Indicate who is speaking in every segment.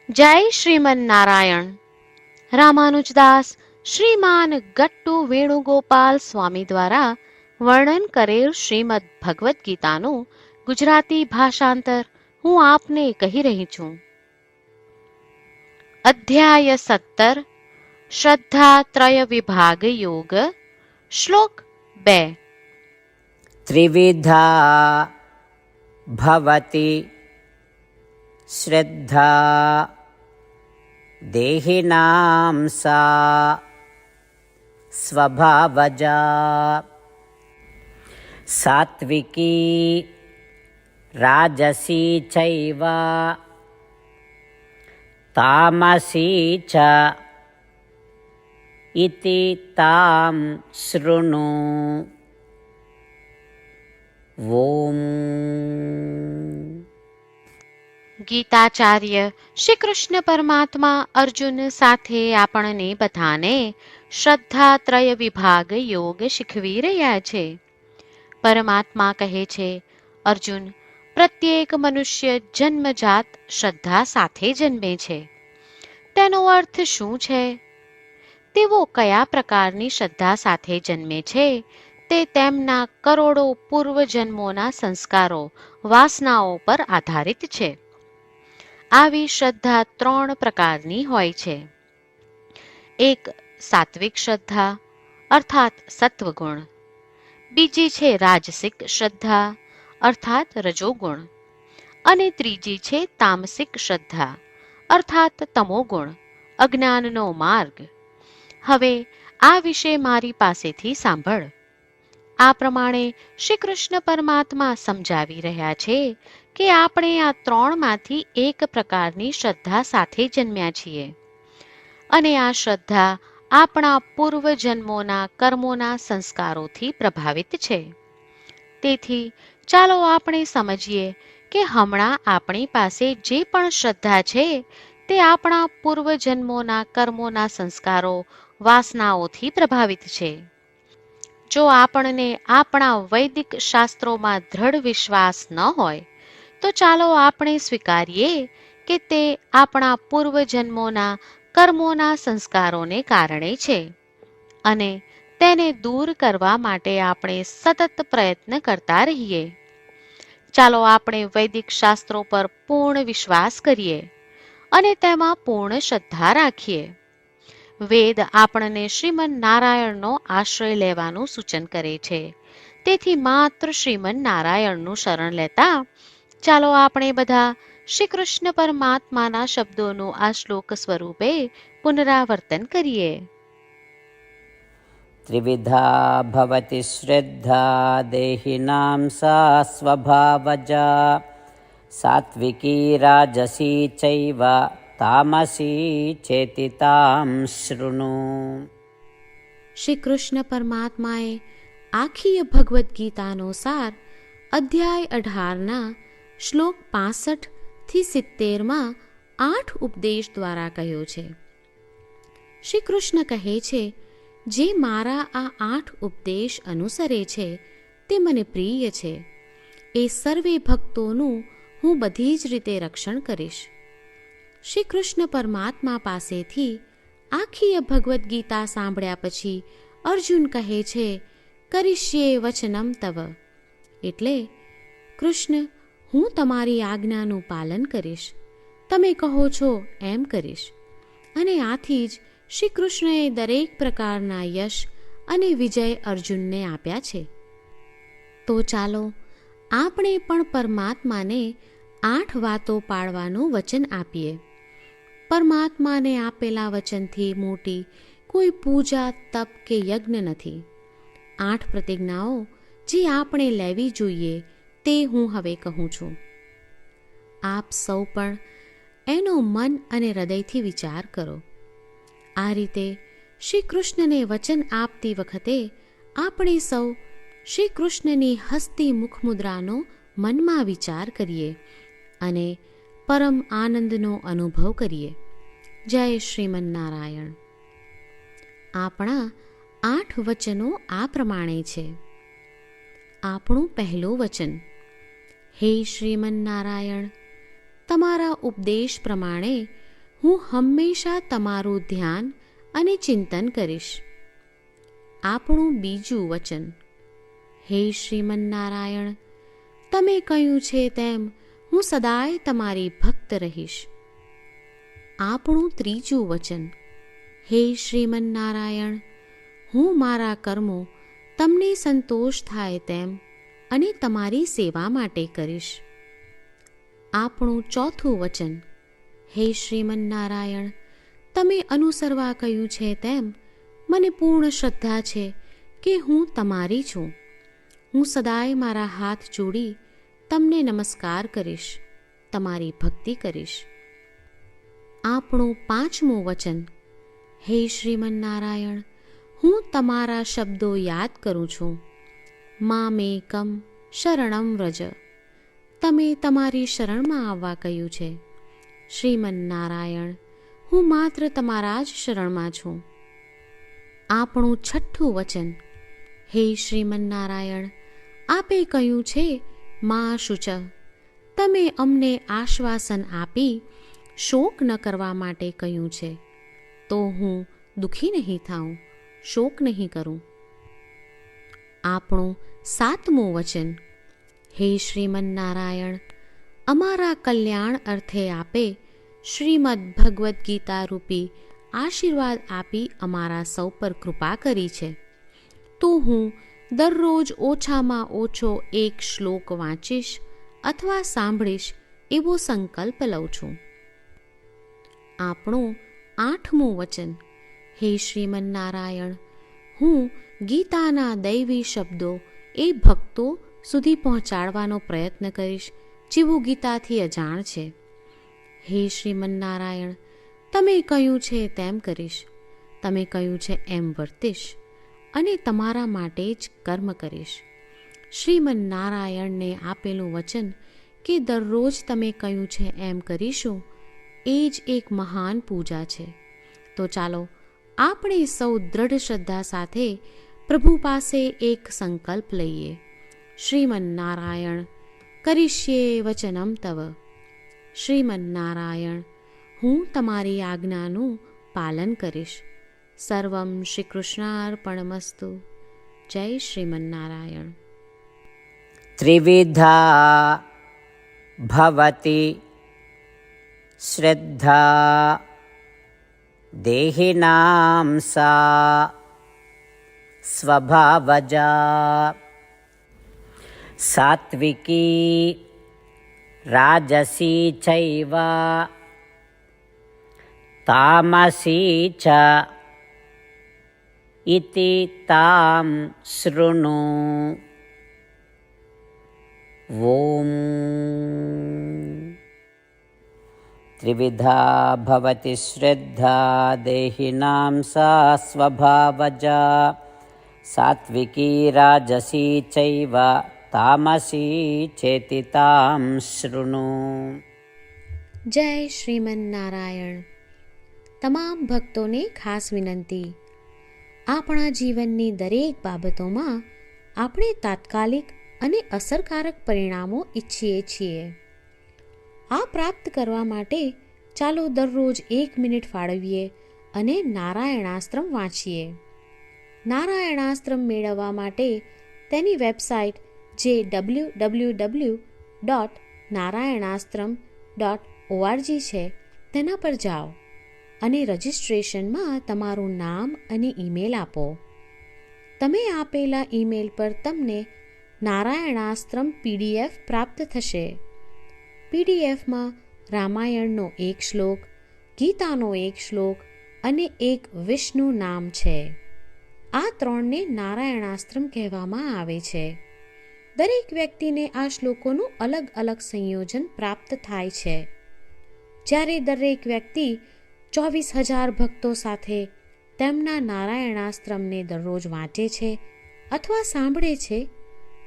Speaker 1: જય શ્રીમન નારાયણ. રામાનુજદાસ શ્રીમાન ગટ્ટુ વેણુગોપાલ સ્વામી દ્વારા વર્ણન કરેલ શ્રીમદ ભગવદ્ ગીતાનું ગુજરાતી ભાષાંતર હું આપને કહી રહી છું. અધ્યાય 17 શ્રદ્ધા ત્રય વિભાગ યોગ. શ્લોક 2.
Speaker 2: ત્રિવિધા ભવતિ શ્રદ્ધા દેહિનાં સા સ્વભાવજા સાત્વિકી રાજસી ચૈવ તામસી ચ ઇતિ તામ શૃણુ. ઓમ.
Speaker 1: ગીતાચાર્ય શ્રી કૃષ્ણ પરમાત્મા અર્જુન સાથે આપણને બધાને શ્રદ્ધા ત્રય વિભાગ યોગ શીખવી રહ્યા છે. પરમાત્મા કહે છે, અર્જુન, પ્રત્યેક મનુષ્ય જન્મજાત શ્રદ્ધા સાથે જન્મે છે. તેનો અર્થ શું છે? તેઓ કયા પ્રકારની શ્રદ્ધા સાથે જન્મે છે તે તેમના કરોડો પૂર્વજન્મોના સંસ્કારો, વાસનાઓ પર આધારિત છે. આવી શ્રદ્ધા 3 પ્રકારની હોય છે. એક સાત્વિક શ્રદ્ધા અર્થાત સત્વગુણ, બીજી છે રાજસિક શ્રદ્ધા અર્થાત રજોગુણ, અને ત્રીજી છે તામસિક શ્રદ્ધા અર્થાત તમોગુણ, અજ્ઞાનનો માર્ગ. હવે આ વિશે મારી પાસેથી સાંભળ. આ પ્રમાણે શ્રી કૃષ્ણ પરમાત્મા સમજાવી રહ્યા છે કે આપણે આ 3માંથી એક પ્રકારની શ્રદ્ધા સાથે જન્મ્યા છીએ, અને આ શ્રદ્ધા આપણા પૂર્વજન્મોના કર્મોના સંસ્કારોથી પ્રભાવિત છે. તેથી ચાલો આપણે સમજીએ કે હમણાં આપણી પાસે જે પણ શ્રદ્ધા છે તે આપણા પૂર્વજન્મોના કર્મોના સંસ્કારો, વાસનાઓથી પ્રભાવિત છે. જો આપણને આપણા વૈદિક શાસ્ત્રોમાં દ્રઢ વિશ્વાસ ન હોય તો ચાલો આપણે સ્વીકારીએ કે તે આપણા પૂર્વજન્મોના કર્મોના સંસ્કારોને કારણે છે, અને તેને દૂર કરવા માટે આપણે સતત પ્રયત્ન કરતા રહીએ. ચાલો આપણે વૈદિક શાસ્ત્રો પર પૂર્ણ વિશ્વાસ કરીએ અને તેમાં પૂર્ણ શ્રદ્ધા રાખીએ. વેદ આપણને શ્રીમન નારાયણનો આશ્રય લેવાનું સૂચન કરે છે. તેથી માત્ર શ્રીમન નારાયણનું શરણ લેતા ચાલો આપણે બધા શ્રી કૃષ્ણ પરમાત્માના શબ્દોનું આ શ્લોક સ્વરૂપે પુનરાવર્તન કરીએ.
Speaker 2: ત્રિવિધા ભવતિ શ્રદ્ધા દેહિનાં સા સ્વભાવજા સાત્વિકી રાજસી ચૈવ તામસી ચેતિ તામ શૃણુ.
Speaker 1: શ્રી કૃષ્ણ પરમાત્માએ આખી ભગવદ્ ગીતાનો સાર અધ્યાય 18ના શ્લોક 65 થી 70માં 8 ઉપદેશ દ્વારા કહ્યો છે. શ્રી કૃષ્ણ કહે છે, જે મારા આ 8 ઉપદેશ અનુસરે છે તે મને પ્રિય છે. એ સર્વે ભક્તોનું હું બધી જ રીતે રક્ષણ કરીશ. શ્રી કૃષ્ણ પરમાત્મા પાસેથી આખી ભગવદ્ ગીતા સાંભળ્યા પછી અર્જુન કહે છે, કરિષ્યે વચનમ તવ, એટલે કૃષ્ણ, હું તમારી આજ્ઞાનું પાલન કરીશ, તમે કહો છો એમ કરીશ. અને આથી જ શ્રી કૃષ્ણએ દરેક પ્રકારના યશ અને વિજય અર્જુનને આપ્યા છે. તો ચાલો આપણે પણ પરમાત્માને 8 વાતો પાળવાનું વચન આપીએ. પરમાત્માને આપેલા વચનથી મોટી કોઈ પૂજા, તપ કે યજ્ઞ નથી. 8 પ્રતિજ્ઞાઓ જે આપણે લેવી જોઈએ તે હું હવે કહું છું. આપ સૌ પણ એનો મન અને હૃદયથી વિચાર કરો. આ રીતે શ્રી કૃષ્ણને વચન આપતી વખતે આપણે સૌ શ્રી કૃષ્ણની હસતી મુખમુદ્રાનો મનમાં વિચાર કરીએ અને પરમ આનંદનો અનુભવ કરીએ. જય શ્રીમન નારાયણ. આપણા 8 વચનો આ પ્રમાણે છે. આપણું પહેલું વચન, હે શ્રીમન નારાયણ, તમારા ઉપદેશ પ્રમાણે હું હંમેશા તમારું ધ્યાન અને ચિંતન કરીશ. આપણું બીજું વચન. હે શ્રીમન્નારાયણ, તમે કહ્યું છે તેમ હું સદાય તમારી ભક્ત રહીશ. આપણું ત્રીજું વચન. હે શ્રીમન્નારાયણ, હું મારા કર્મો તમને સંતોષ થાય તેમ અને તમારી સેવા માટે કરીશ. આપણું ચોથું વચન. હે શ્રીમન્નારાયણ, તમે અનુસરવા કહ્યું છે તેમ મને પૂર્ણ શ્રદ્ધા છે કે હું તમારી છું. હું સદાય મારા હાથ જોડી તમને નમસ્કાર કરીશ, તમારી ભક્તિ કરીશ. આપણું પાંચમું વચન. હે શ્રીમન્નારાયણ, હું તમારા શબ્દો યાદ કરું છું. મામેકમ શરણમ વ્રજ. તમે તમારી શરણમાં આવવા કહ્યું છે. શ્રીમન્નારાયણ, હું માત્ર તમારા જ શરણમાં છું. આપણું છઠ્ઠું વચન. હે શ્રીમન્નારાયણ, આપે કહ્યું છે મા શુચ. તમે અમને આશ્વાસન આપી શોક ન કરવા માટે કહ્યું છે, તો હું દુઃખી નહીં થાઉં, શોક નહીં કરું. આપણું સાતમું વચન. હે શ્રીમન્નારાયણ, અમારા કલ્યાણ અર્થે આપે શ્રીમદ્ ભગવદ્ ગીતા રૂપી આશીર્વાદ આપી અમારા સૌ પર કૃપા કરી છે, તો હું દરરોજ ઓછામાં ઓછો એક શ્લોક વાંચીશ અથવા સાંભળીશ એવો સંકલ્પ લઉં છું. આપણું આઠમું વચન. હે શ્રીમન્નારાયણ, હું ગીતાના દૈવી શબ્દો એ ભક્તો સુધી પહોંચાડવાનો પ્રયત્ન કરીશ જેઓ ગીતાથી અજાણ છે. હે શ્રીમન્નારાયણ, તમે કહ્યું છે તેમ કરીશ, તમે કહ્યું છે એમ વર્તીશ અને તમારા માટે જ કર્મ કરીશ. શ્રીમન્નારાયણને આપેલું વચન કે દરરોજ તમે કહ્યું છે એમ કરીશું, એ જ એક મહાન પૂજા છે. તો ચાલો આપણે સૌ દ્રઢ શ્રદ્ધા સાથે પ્રભુ પાસે એક સંકલ્પ લઈએ. શ્રીમન્નારાયણ, કરીશ્યે વચનમ તવ. શ્રીમન્નારાયણ, હું તમારી આજ્ઞાનું પાલન કરીશ. સર્વમ શ્રી કૃષ્ણાર્પણમસ્તુ. જય શ્રીમન્નારાયણ.
Speaker 2: ત્રિવિધા ભવતિ શ્રદ્ધા દેહિનાં સા સ્વભાવજા. સાત્વિકી રાજસી ચૈવ તામસી ચ ઇતિ તામ શૃણુ. ઓમ. ત્રિવિધા ભવતિ શ્રદ્ધા દેહિનાં સા સ્વભાવજા. સાત્વિકી રાજસી ચૈવ તામસી ચેતિ તામ શૃણુ.
Speaker 1: જય શ્રીમન્નારાયણ. તમામ ભક્તોને ખાસ વિનંતી. આપણા જીવનની દરેક બાબતોમાં આપણે તાત્કાલિક અને અસરકારક પરિણામો ઈચ્છીએ છીએ. આ પ્રાપ્ત કરવા માટે ચાલો દરરોજ 1 મિનિટ ફાળવીએ અને નારાયણાસ્ત્રમ વાંચીએ. નારાયણાસ્ત્રમ મેળવવા માટે તેની વેબસાઇટ જે www.narayanaastram.org છે તેના પર જાઓ અને રજિસ્ટ્રેશનમાં તમારું નામ અને ઈમેલ આપો. તમે આપેલા ઈમેલ પર તમને નારાયણાસ્ત્રમ PDF પ્રાપ્ત થશે. PDFમાં રામાયણનો 1 શ્લોક, ગીતાનો 1 શ્લોક અને એક વિષ્ણુ નામ છે. આ 3ને નારાયણાસ્ત્રમ કહેવામાં આવે છે. દરેક વ્યક્તિને આ શ્લોકોનું અલગ અલગ સંયોજન પ્રાપ્ત થાય છે. જ્યારે દરેક વ્યક્તિ 24,000 ભક્તો સાથે તેમના નારાયણાસ્ત્રમને દરરોજ વાંચે છે અથવા સાંભળે છે,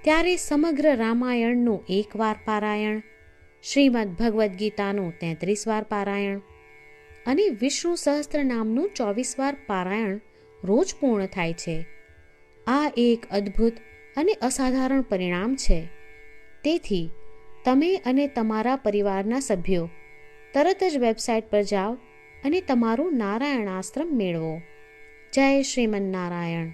Speaker 1: ત્યારે સમગ્ર રામાયણનું 1 વાર પારાયણ, શ્રીમદ્ ભગવદ્ ગીતાનું 33 વાર પારાયણ અને વિષ્ણુ સહસ્ત્ર નામનું 24 વાર પારાયણ રોજ પૂર્ણ થાય છે. આ એક અદ્ભુત અને અસાધારણ પરિણામ છે. તેથી તમે અને તમારા પરિવારના સભ્યો તરત જ વેબસાઇટ પર જાઓ અને તમારું નારાયણાસ્ત્ર મેળવો. જય શ્રીમન્નારાયણ.